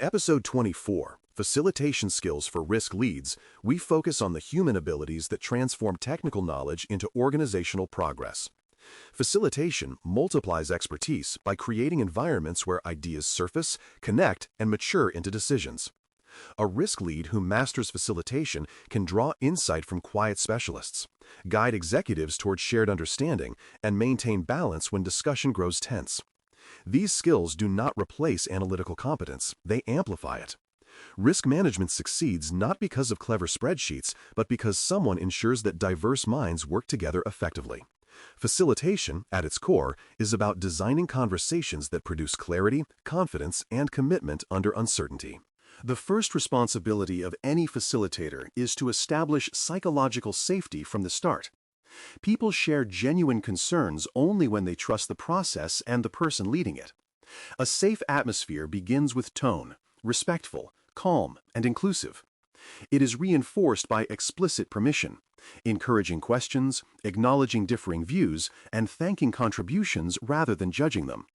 Episode 24, Facilitation Skills for Risk Leads, we focus on the human abilities that transform technical knowledge into organizational progress. Facilitation multiplies expertise by creating environments where ideas surface, connect, and mature into decisions. A risk lead who masters facilitation can draw insight from quiet specialists, guide executives toward shared understanding, and maintain balance when discussion grows tense. These skills do not replace analytical competence, they amplify it. Risk management succeeds not because of clever spreadsheets, but because someone ensures that diverse minds work together effectively. Facilitation, at its core, is about designing conversations that produce clarity, confidence, and commitment under uncertainty. The first responsibility of any facilitator is to establish psychological safety from the start. People share genuine concerns only when they trust the process and the person leading it. A safe atmosphere begins with tone, respectful, calm, and inclusive. It is reinforced by explicit permission, encouraging questions, acknowledging differing views, and thanking contributions rather than judging them.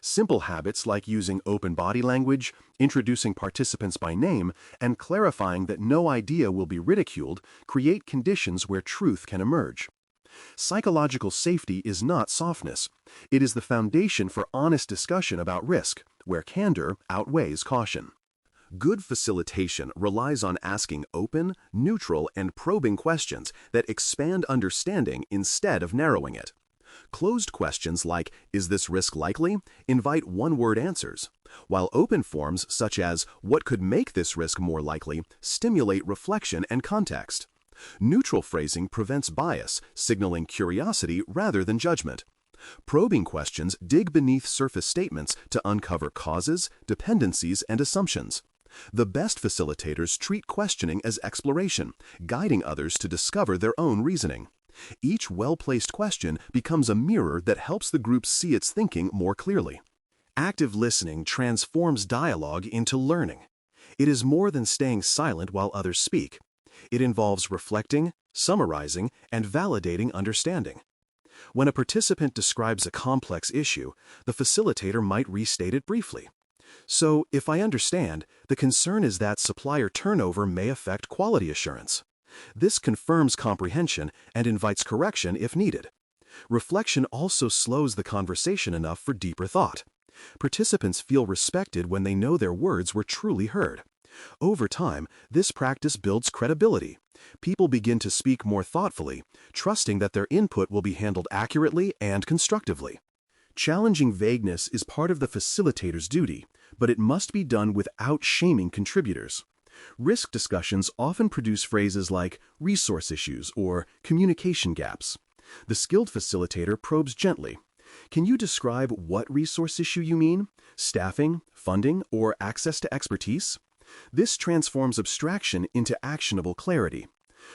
Simple habits like using open body language, introducing participants by name, and clarifying that no idea will be ridiculed create conditions where truth can emerge. Psychological safety is not softness. It is the foundation for honest discussion about risk, where candor outweighs caution. Good facilitation relies on asking open, neutral, and probing questions that expand understanding instead of narrowing it. Closed questions like, "Is this risk likely?" invite one-word answers, while open forms such as, "What could make this risk more likely?" stimulate reflection and context. Neutral phrasing prevents bias, signaling curiosity rather than judgment. Probing questions dig beneath surface statements to uncover causes, dependencies, and assumptions. The best facilitators treat questioning as exploration, guiding others to discover their own reasoning. Each well-placed question becomes a mirror that helps the group see its thinking more clearly. Active listening transforms dialogue into learning. It is more than staying silent while others speak. It involves reflecting, summarizing, and validating understanding. When a participant describes a complex issue, the facilitator might restate it briefly. "So, if I understand, the concern is that supplier turnover may affect quality assurance." This confirms comprehension and invites correction if needed. Reflection also slows the conversation enough for deeper thought. Participants feel respected when they know their words were truly heard. Over time, this practice builds credibility. People begin to speak more thoughtfully, trusting that their input will be handled accurately and constructively. Challenging vagueness is part of the facilitator's duty, but it must be done without shaming contributors. Risk discussions often produce phrases like resource issues or communication gaps. The skilled facilitator probes gently. "Can you describe what resource issue you mean? Staffing, funding, or access to expertise?" This transforms abstraction into actionable clarity.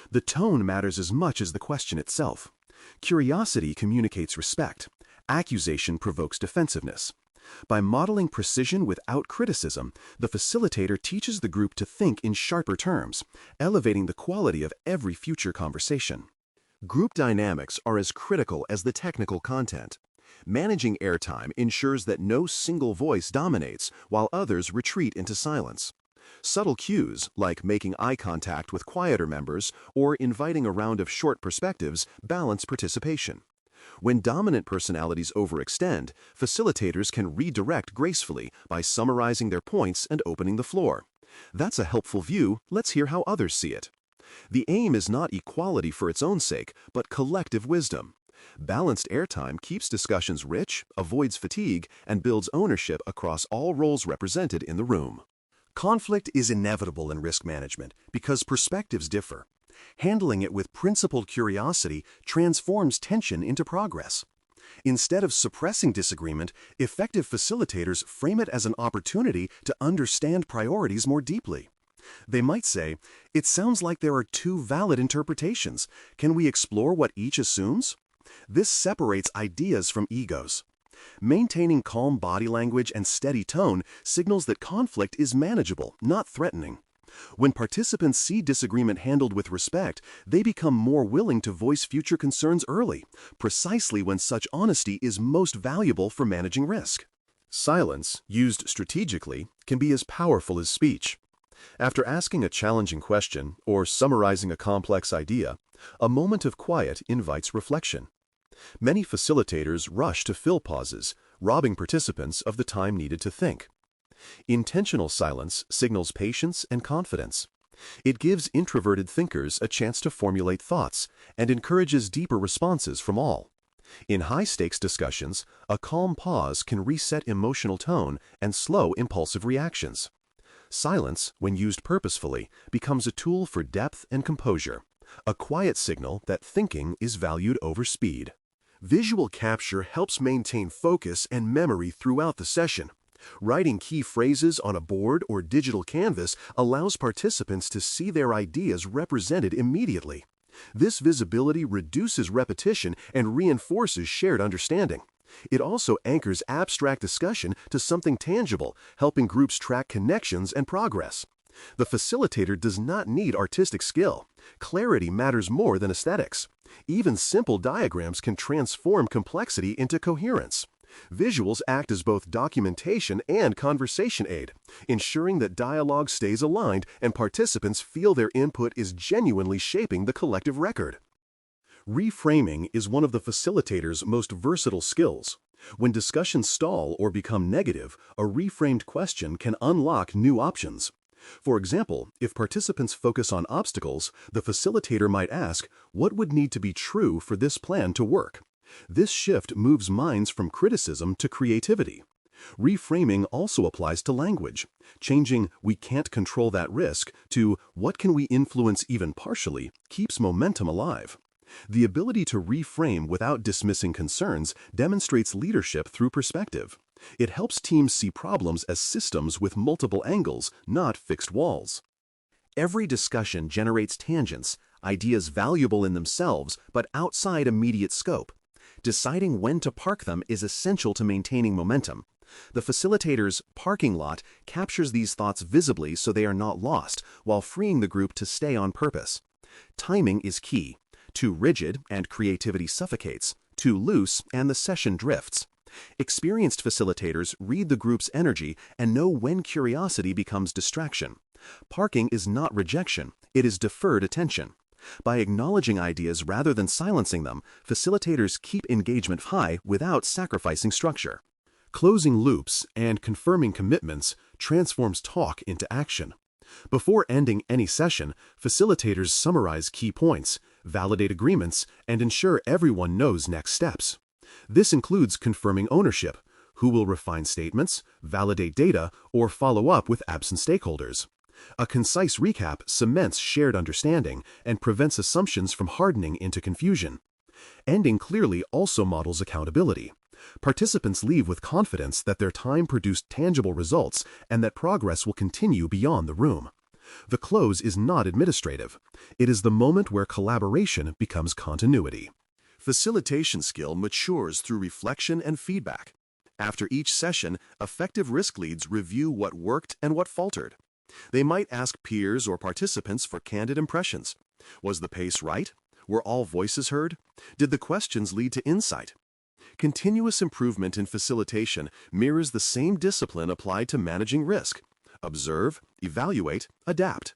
The tone matters as much as the question itself. Curiosity communicates respect. Accusation provokes defensiveness. By modeling precision without criticism, the facilitator teaches the group to think in sharper terms, elevating the quality of every future conversation. Group dynamics are as critical as the technical content. Managing airtime ensures that no single voice dominates while others retreat into silence. Subtle cues, like making eye contact with quieter members or inviting a round of short perspectives, balance participation. When dominant personalities overextend, facilitators can redirect gracefully by summarizing their points and opening the floor. "That's a helpful view. Let's hear how others see it." The aim is not equality for its own sake, but collective wisdom. Balanced airtime keeps discussions rich, avoids fatigue, and builds ownership across all roles represented in the room. Conflict is inevitable in risk management because perspectives differ. Handling it with principled curiosity transforms tension into progress. Instead of suppressing disagreement, effective facilitators frame it as an opportunity to understand priorities more deeply. They might say, "It sounds like there are two valid interpretations. Can we explore what each assumes?" This separates ideas from egos. Maintaining calm body language and steady tone signals that conflict is manageable, not threatening. When participants see disagreement handled with respect, they become more willing to voice future concerns early, precisely when such honesty is most valuable for managing risk. Silence, used strategically, can be as powerful as speech. After asking a challenging question or summarizing a complex idea, a moment of quiet invites reflection. Many facilitators rush to fill pauses, robbing participants of the time needed to think. Intentional silence signals patience and confidence. It gives introverted thinkers a chance to formulate thoughts and encourages deeper responses from all. In high-stakes discussions, a calm pause can reset emotional tone and slow impulsive reactions. Silence, when used purposefully, becomes a tool for depth and composure, a quiet signal that thinking is valued over speed. Visual capture helps maintain focus and memory throughout the session. Writing key phrases on a board or digital canvas allows participants to see their ideas represented immediately. This visibility reduces repetition and reinforces shared understanding. It also anchors abstract discussion to something tangible, helping groups track connections and progress. The facilitator does not need artistic skill. Clarity matters more than aesthetics. Even simple diagrams can transform complexity into coherence. Visuals act as both documentation and conversation aid, ensuring that dialogue stays aligned and participants feel their input is genuinely shaping the collective record. Reframing is one of the facilitator's most versatile skills. When discussions stall or become negative, a reframed question can unlock new options. For example, if participants focus on obstacles, the facilitator might ask, "What would need to be true for this plan to work?" This shift moves minds from criticism to creativity. Reframing also applies to language, changing "we can't control that risk" to "what can we influence even partially" keeps momentum alive. The ability to reframe without dismissing concerns demonstrates leadership through perspective. It helps teams see problems as systems with multiple angles, not fixed walls. Every discussion generates tangents, ideas valuable in themselves but outside immediate scope. Deciding when to park them is essential to maintaining momentum. The facilitator's parking lot captures these thoughts visibly so they are not lost, while freeing the group to stay on purpose. Timing is key. Too rigid and creativity suffocates, too loose and the session drifts. Experienced facilitators read the group's energy and know when curiosity becomes distraction. Parking is not rejection, it is deferred attention. By acknowledging ideas rather than silencing them, facilitators keep engagement high without sacrificing structure. Closing loops and confirming commitments transforms talk into action. Before ending any session, facilitators summarize key points, validate agreements, and ensure everyone knows next steps. This includes confirming ownership, who will refine statements, validate data, or follow up with absent stakeholders. A concise recap cements shared understanding and prevents assumptions from hardening into confusion. Ending clearly also models accountability. Participants leave with confidence that their time produced tangible results and that progress will continue beyond the room. The close is not administrative. It is the moment where collaboration becomes continuity. Facilitation skill matures through reflection and feedback. After each session, effective risk leads review what worked and what faltered. They might ask peers or participants for candid impressions. Was the pace right? Were all voices heard? Did the questions lead to insight? Continuous improvement in facilitation mirrors the same discipline applied to managing risk. Observe, evaluate, adapt.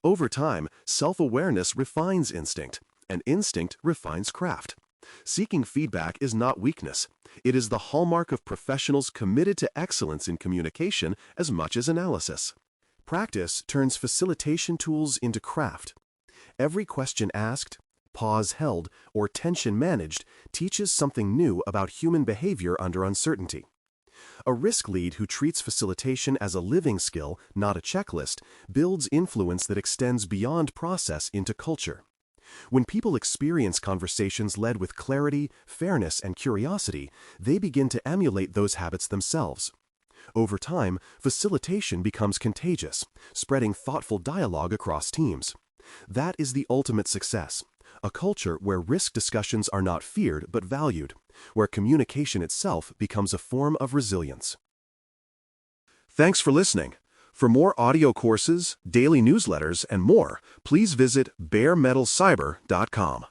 Over time, self-awareness refines instinct, and instinct refines craft. Seeking feedback is not weakness. It is the hallmark of professionals committed to excellence in communication as much as analysis. Practice turns facilitation tools into craft. Every question asked, pause held, or tension managed teaches something new about human behavior under uncertainty. A risk lead who treats facilitation as a living skill, not a checklist, builds influence that extends beyond process into culture. When people experience conversations led with clarity, fairness, and curiosity, they begin to emulate those habits themselves. Over time, facilitation becomes contagious, spreading thoughtful dialogue across teams. That is the ultimate success, a culture where risk discussions are not feared but valued, where communication itself becomes a form of resilience. Thanks for listening. For more audio courses, daily newsletters, and more, please visit baremetalcyber.com.